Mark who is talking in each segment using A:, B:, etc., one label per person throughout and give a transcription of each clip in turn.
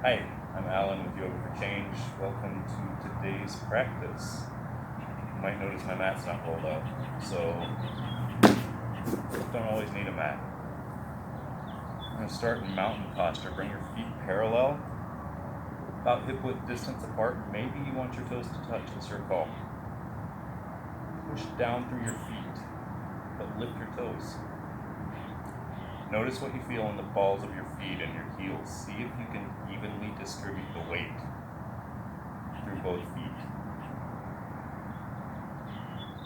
A: Hi, I'm Alan with Yoga for Change. Welcome to today's practice. You might notice my mat's not rolled up, so don't always need a mat. I'm going to start in mountain posture. Bring your feet parallel, about hip width distance apart. Maybe you want your toes to touch, it's your call. Push down through your feet, but lift your toes. Notice what you feel in the balls of your feet and your heels. See if you can evenly distribute the weight through both feet.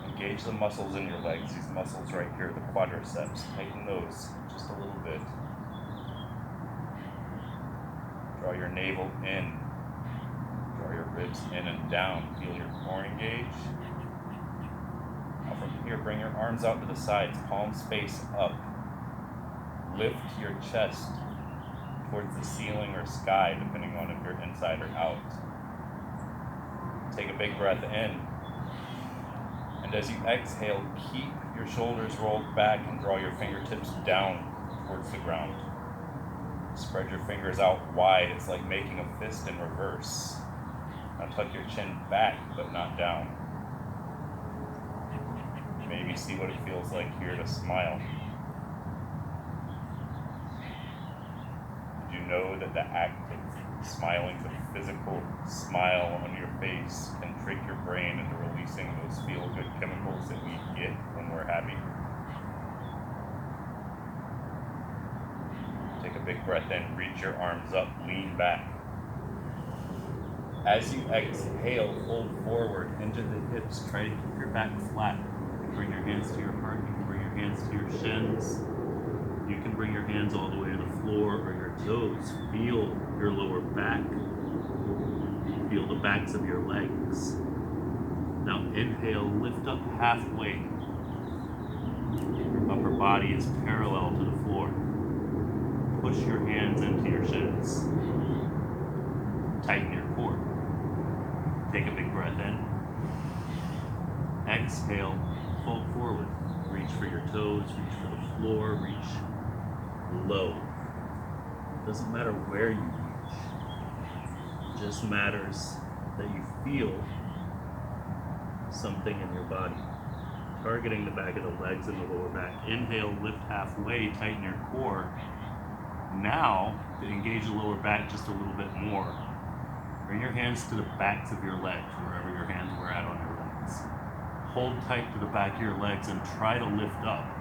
A: Engage the muscles in your legs, these muscles right here, the quadriceps. Tighten those just a little bit. Draw your navel in. Draw your ribs in and down. Feel your core engage. Now from here, bring your arms out to the sides, palms face up. Lift your chest towards the ceiling or sky, depending on if you're inside or out. Take a big breath in. And as you exhale, keep your shoulders rolled back and draw your fingertips down towards the ground. Spread your fingers out wide. It's like making a fist in reverse. Now tuck your chin back, but not down. Maybe see what it feels like here to smile. Did you know that the act of smiling, the physical smile on your face, can trick your brain into releasing those feel-good chemicals that we get when we're happy? Take a big breath in, reach your arms up, lean back. As you exhale, fold forward into the hips. Try to keep your back flat. You can bring your hands to your heart. You can bring your hands to your shins. You can bring your hands all the way to the floor or your toes. Feel your lower back. Feel the backs of your legs. Now inhale, lift up halfway. Your upper body is parallel to the floor. Push your hands into your shins. Tighten your core. Take a big breath in. Exhale, fold forward. Reach for your toes, reach for the floor, reach low. Doesn't matter where you reach. It just matters that you feel something in your body. Targeting the back of the legs and the lower back. Inhale, lift halfway, tighten your core. Now, to engage the lower back just a little bit more, bring your hands to the backs of your legs, wherever your hands were at on your legs. Hold tight to the back of your legs and try to lift up.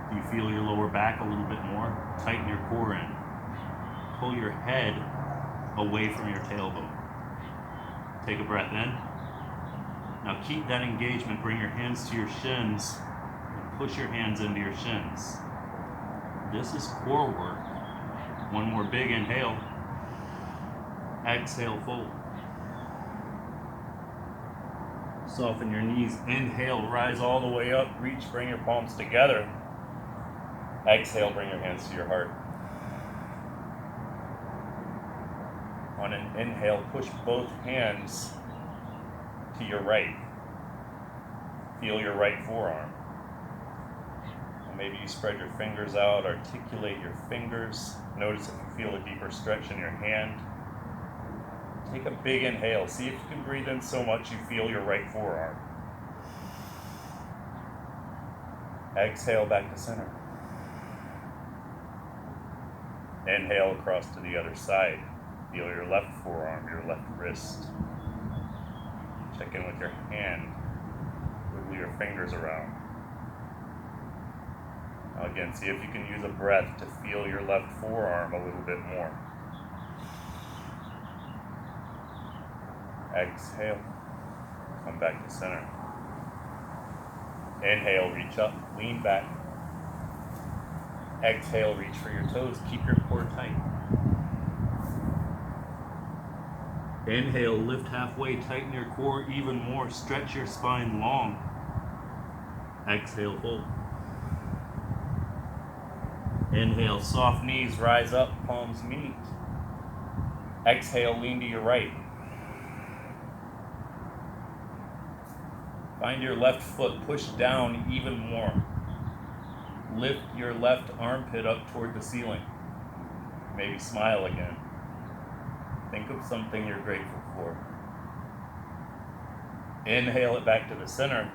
A: Do you feel your lower back a little bit more? Tighten your core in. Pull your head away from your tailbone. Take a breath in. Now keep that engagement. Bring your hands to your shins and push your hands into your shins. This is core work. One more big inhale. Exhale, fold. Soften your knees. Inhale, rise all the way up. Reach, bring your palms together. Exhale, bring your hands to your heart. On an inhale, push both hands to your right. Feel your right forearm. Maybe you spread your fingers out, articulate your fingers. Notice if you feel a deeper stretch in your hand. Take a big inhale. See if you can breathe in so much you feel your right forearm. Exhale back to center. Inhale across to the other side. Feel your left forearm, your left wrist. Check in with your hand. Wiggle your fingers around. Now again, see if you can use a breath to feel your left forearm a little bit more. Exhale. Come back to center. Inhale, reach up, lean back. Exhale, reach for your toes. Keep your core tight. Inhale, lift halfway, tighten your core even more. Stretch your spine long. Exhale, fold. Inhale, soft knees, rise up, palms meet. Exhale, lean to your right. Find your left foot, push down even more. Lift your left armpit up toward the ceiling. Maybe smile again. Think of something you're grateful for. Inhale it back to the center.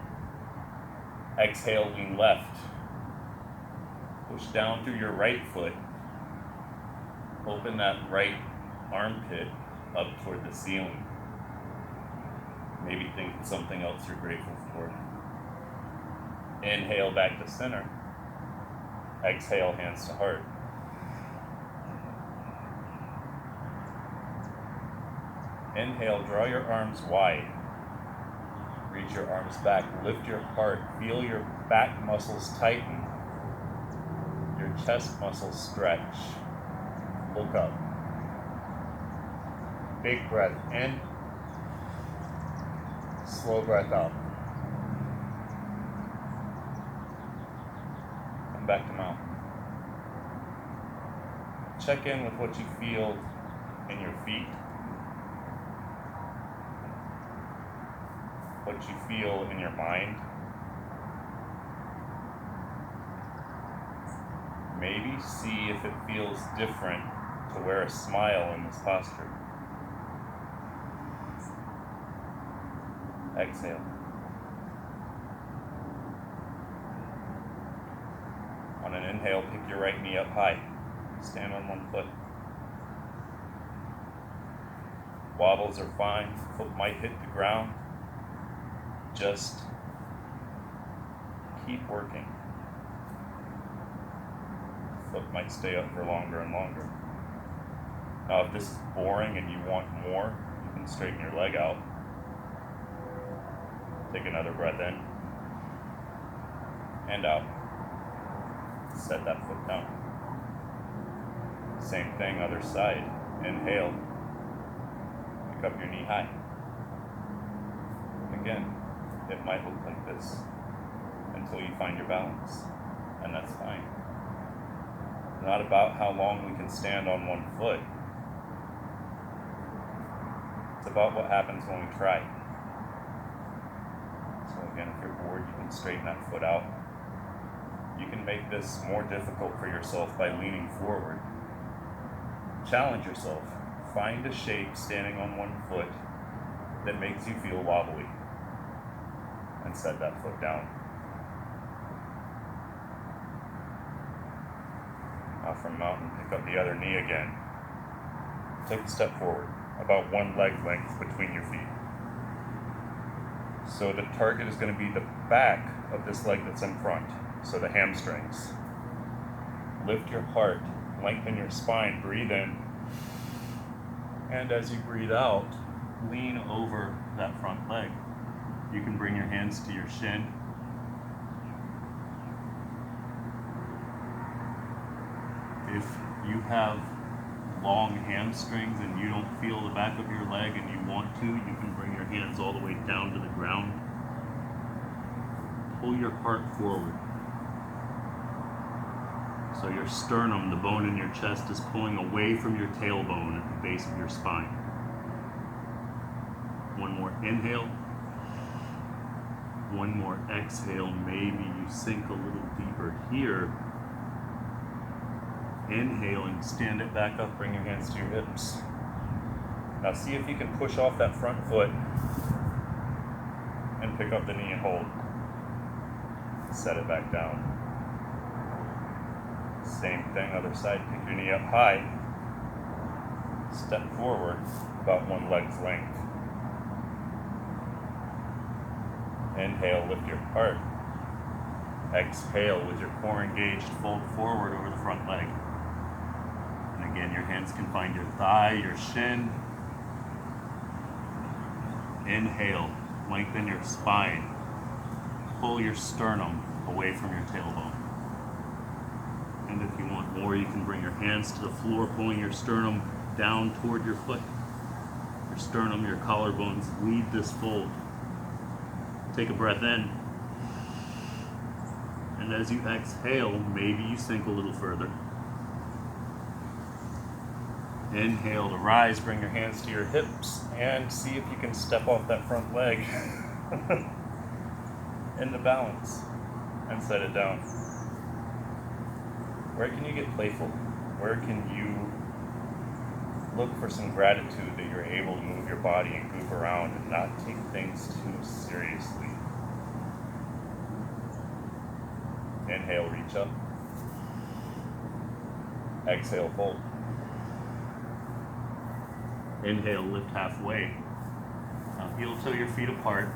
A: Exhale, lean left. Push down through your right foot. Open that right armpit up toward the ceiling. Maybe think of something else you're grateful for. Inhale back to center. Exhale, hands to heart. Inhale, draw your arms wide. Reach your arms back, lift your heart, feel your back muscles tighten, your chest muscles stretch. Look up. Big breath in, slow breath out. Come back to mountain. Check in with what you feel in your feet, what you feel in your mind. Maybe see if it feels different to wear a smile in this posture. Exhale. On an inhale, pick your right knee up high. Stand on one foot. Wobbles are fine. Foot might hit the ground. Just keep working. Foot might stay up for longer and longer. Now, if this is boring and you want more, you can straighten your leg out. Take another breath in and out. Set that foot down. Same thing, other side. Inhale. Pick up your knee high. Again, it might look like this until you find your balance, and that's fine. It's not about how long we can stand on one foot. It's about what happens when we try. So again, if you're bored, you can straighten that foot out. You can make this more difficult for yourself by leaning forward. Challenge yourself. Find a shape standing on one foot that makes you feel wobbly, and set that foot down. Now from mountain, pick up the other knee again. Take a step forward, about one leg length between your feet. So the target is going to be the back of this leg that's in front, so the hamstrings. Lift your heart, lengthen your spine, breathe in, and as you breathe out, lean over that front leg. You can bring your hands to your shin. If you have long hamstrings and you don't feel the back of your leg and you want to, you can bring your hands all the way down to the ground. Pull your heart forward. So your sternum, the bone in your chest, is pulling away from your tailbone at the base of your spine. One more inhale. One more exhale. Maybe you sink a little deeper here. Inhale and stand it back up. Bring your hands to your hips. Now see if you can push off that front foot and pick up the knee and hold. Set it back down. Same thing, other side. Pick your knee up high. Step forward about one leg's length. Inhale, lift your heart. Exhale, with your core engaged, fold forward over the front leg. And again, your hands can find your thigh, your shin. Inhale, lengthen your spine. Pull your sternum away from your tailbone. And if you want more, you can bring your hands to the floor, pulling your sternum down toward your foot. Your sternum, your collarbones lead this fold. Take a breath in. And as you exhale, maybe you sink a little further. Inhale to rise, bring your hands to your hips, and see if you can step off that front leg into balance and set it down. Where can you get playful? Where can you look for some gratitude that you're able to move your body and move around and not take things too seriously. Inhale, reach up. Exhale, fold. Inhale, lift halfway. Now heel toe your feet apart.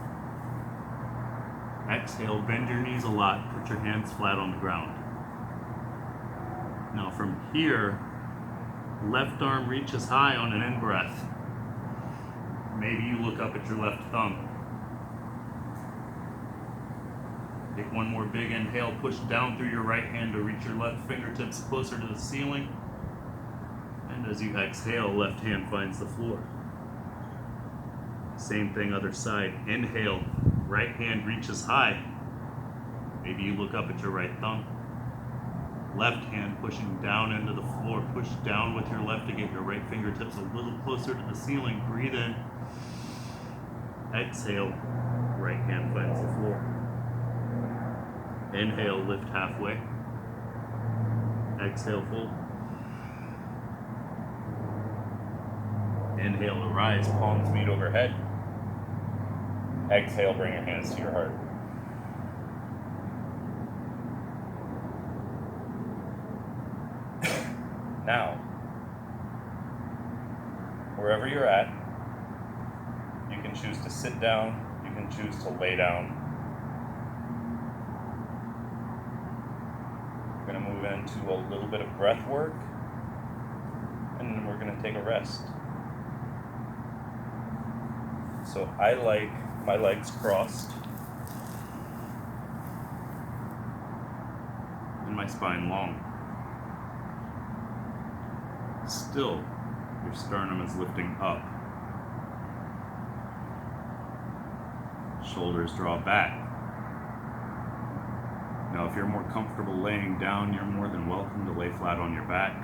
A: Exhale, bend your knees a lot. Put your hands flat on the ground. Now from here, left arm reaches high on an in-breath. Maybe you look up at your left thumb. Take one more big inhale, push down through your right hand to reach your left fingertips closer to the ceiling. And as you exhale, left hand finds the floor. Same thing, other side. Inhale, right hand reaches high. Maybe you look up at your right thumb. Left hand pushing down into the floor. Push down with your left to get your right fingertips a little closer to the ceiling. Breathe in. Exhale, right hand finds the floor. Inhale, lift halfway. Exhale, fold. Inhale to rise, palms meet overhead. Exhale, bring your hands to your heart. Now, wherever you're at, you can choose to sit down, you can choose to lay down. We're going to move into a little bit of breath work, and then we're going to take a rest. So I like my legs crossed and my spine long. Still, your sternum is lifting up. Shoulders draw back. Now, if you're more comfortable laying down, you're more than welcome to lay flat on your back.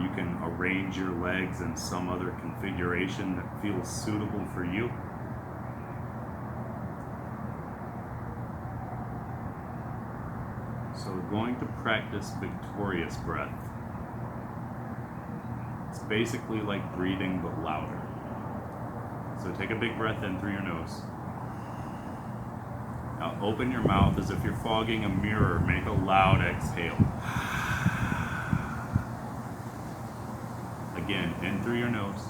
A: You can arrange your legs in some other configuration that feels suitable for you. So we're going to practice victorious breath. It's basically like breathing but louder. So take a big breath in through your nose. Now open your mouth as if you're fogging a mirror. Make a loud exhale. Again, in through your nose.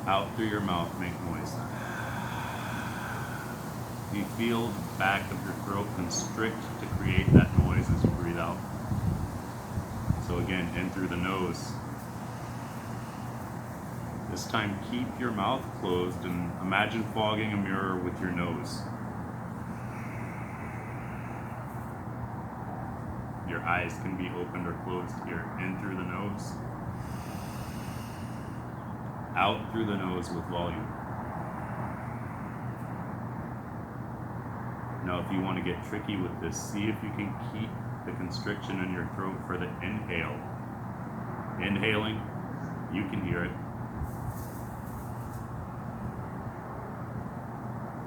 A: Out through your mouth, make noise. You feel the back of your throat constrict to create that noise as you breathe out. So again, in through the nose. This time, keep your mouth closed and imagine fogging a mirror with your nose. Your eyes can be opened or closed here. In through the nose. Out through the nose with volume. Now, if you want to get tricky with this, see if you can keep the constriction in your throat for the inhale. Inhaling, you can hear it.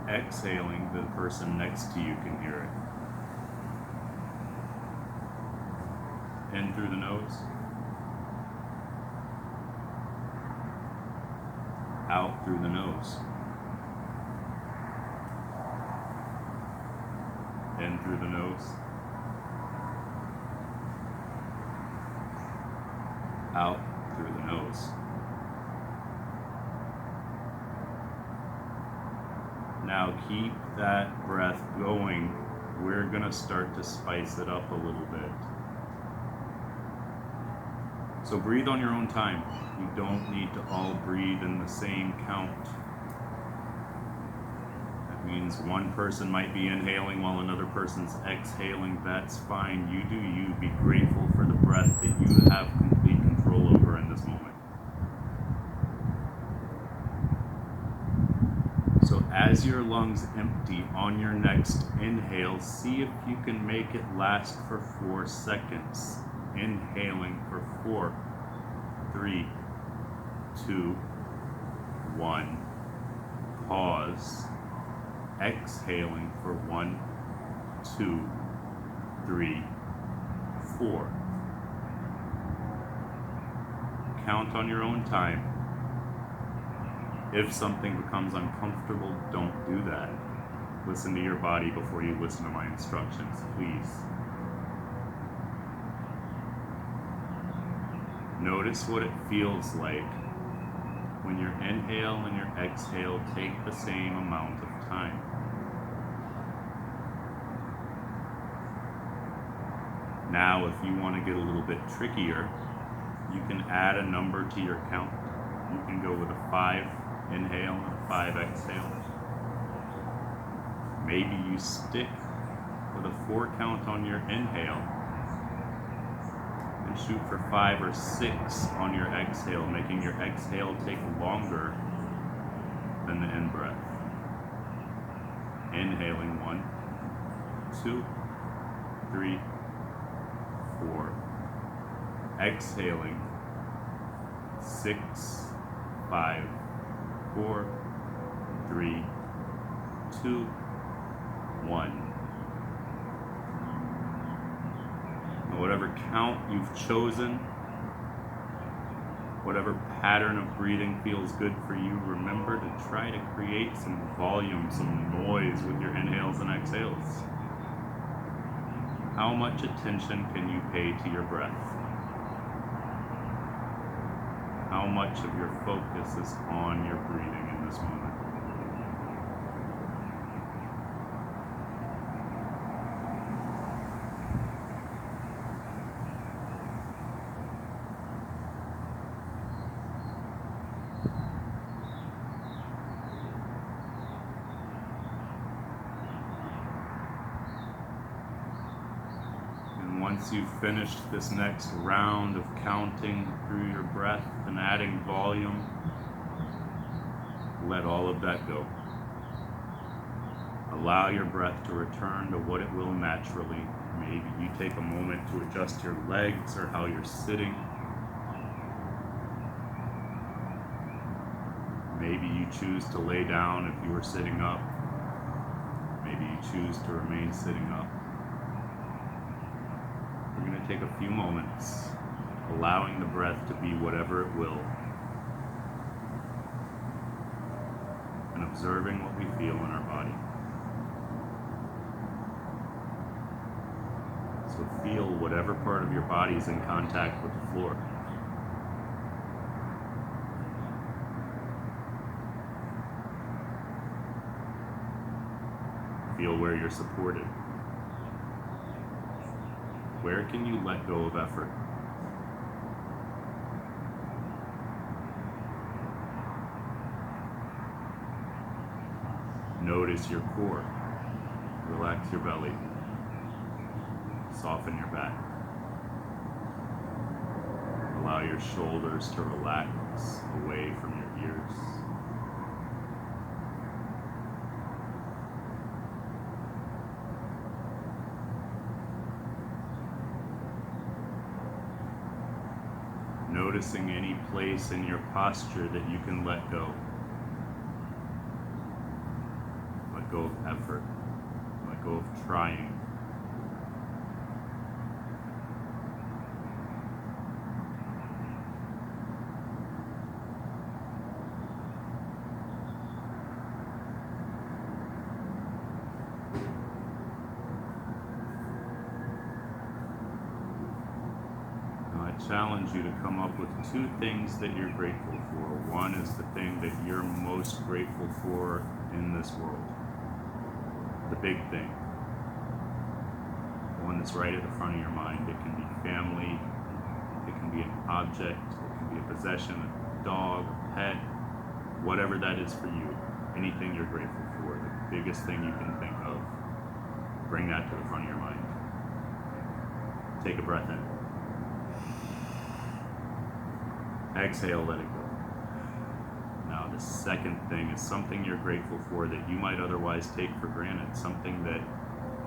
A: Exhaling, the person next to you can hear it. In through the nose. Out through the nose. In through the nose. Out through the nose. Now keep that breath going. We're going to start to spice it up a little bit. So breathe on your own time. You don't need to all breathe in the same count. That means one person might be inhaling while another person's exhaling. That's fine. You do you. Be grateful for the breath that you have complete control over in this moment. So as your lungs empty on your next inhale, see if you can make it last for 4 seconds. Inhaling for 4, 3, 2, 1. Pause. Exhaling for 1, 2, 3, 4. count on your own time. If something becomes uncomfortable, don't do that. Listen to your body before you listen to my instructions, please. Notice what it feels like when your inhale and your exhale take the same amount of time. Now, if you want to get a little bit trickier, you can add a number to your count. You can go with a 5 inhale and a 5 exhale. Maybe you stick with a 4 count on your inhale and shoot for 5 or 6 on your exhale, making your exhale take longer than the in-breath. Inhaling 1, 2, 3, 4. Exhaling 6, 5, 4, 3, 2, 1. Now, whatever count you've chosen, whatever pattern of breathing feels good for you, remember to try to create some volume, some noise with your inhales and exhales. How much attention can you pay to your breath? How much of your focus is on your breathing in this moment? Once you've finished this next round of counting through your breath and adding volume, let all of that go. Allow your breath to return to what it will naturally. Maybe you take a moment to adjust your legs or how you're sitting. Maybe you choose to lay down if you were sitting up. Maybe you choose to remain sitting up. We're going to take a few moments, allowing the breath to be whatever it will, and observing what we feel in our body. So feel whatever part of your body is in contact with the floor. Feel where you're supported. Where can you let go of effort? Notice your core. Relax your belly. Soften your back. Allow your shoulders to relax away from your ears. Noticing any place in your posture that you can let go. Let go of effort. Let go of trying. Challenge you to come up with 2 things that you're grateful for. One is the thing that you're most grateful for in this world. The big thing. The one that's right at the front of your mind. It can be family, it can be an object, it can be a possession, a dog, a pet, whatever that is for you. Anything you're grateful for, the biggest thing you can think of. Bring that to the front of your mind. Take a breath in. Exhale, let it go. Now, the second thing is something you're grateful for that you might otherwise take for granted, something that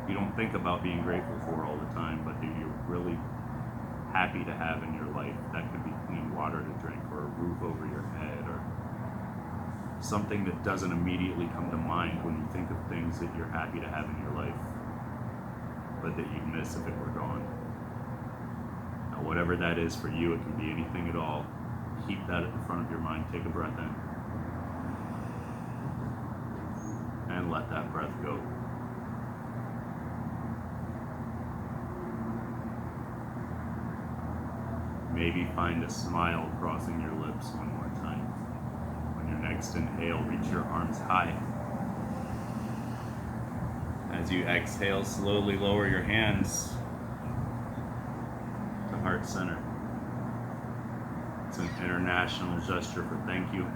A: you don't think about being grateful for all the time, but that you're really happy to have in your life. That could be clean water to drink, or a roof over your head, or something that doesn't immediately come to mind when you think of things that you're happy to have in your life, but that you'd miss if it were gone. Now, whatever that is for you, it can be anything at all. keep that at the front of your mind. Take a breath in. And let that breath go. Maybe find a smile crossing your lips one more time. On your next inhale, reach your arms high. As you exhale, slowly lower your hands to heart center. It's an international gesture for thank you.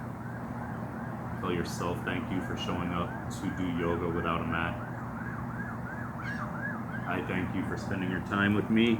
A: Tell yourself thank you for showing up to do yoga without a mat. I thank you for spending your time with me.